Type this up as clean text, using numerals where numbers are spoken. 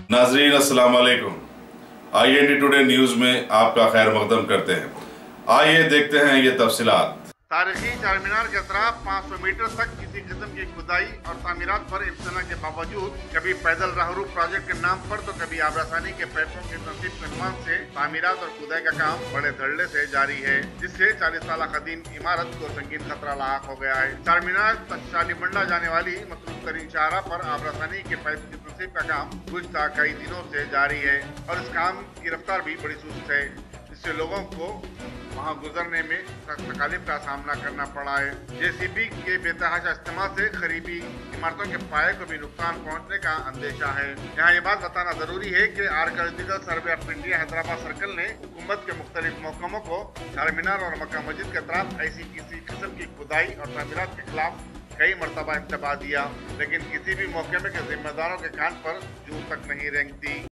नाजरीन अस्सलाम वालेकुम। IND टुडे न्यूज में आपका खैर मकदम करते हैं। आइए देखते हैं ये तफसीलात। तारीखी चार मीनार के अतराफ 500 मीटर तक किसी किस्म की खुदाई और तामीरात पर इम्तना के बावजूद कभी पैदल राहरू प्रोजेक्ट के नाम पर तो कभी आबरासानी के पाइपों के तनसीब के अनुमान से तामीरात और खुदाई का काम बड़े धड़ल्ले से जारी है, जिससे 40 साल कदीम इमारत को संगीन खतरा लाक हो गया है। चार मीनार तक शालीमंडा जाने वाली मसरूफ तरीन शाहरा पर आबरासानी के पाइप की तनसीब का काम गुज़श्ता कई दिनों से जारी है और इस काम की रफ्तार भी बड़ी सुस्त है, जिससे लोगों को वहां गुजरने में तकलीफ का सामना करना पड़ा है। JCB के बेतहाशा इस्तेमाल से करीबी इमारतों के पाए को भी नुकसान पहुंचने का अंदेशा है। यहाँ ये बात बताना जरूरी है कि archaeological survey of India Hyderabad circle ने हुकूमत के मुख्तलिफ महकमों को चार मीनार और मक्का मस्जिद के अतराफ ऐसी किसी किस्म की खुदाई और तामीरात के खिलाफ कई मरतबा इंतबा दिया, लेकिन किसी भी महकमे के जिम्मेदारों के कान पर जूं तक नहीं रेंगती।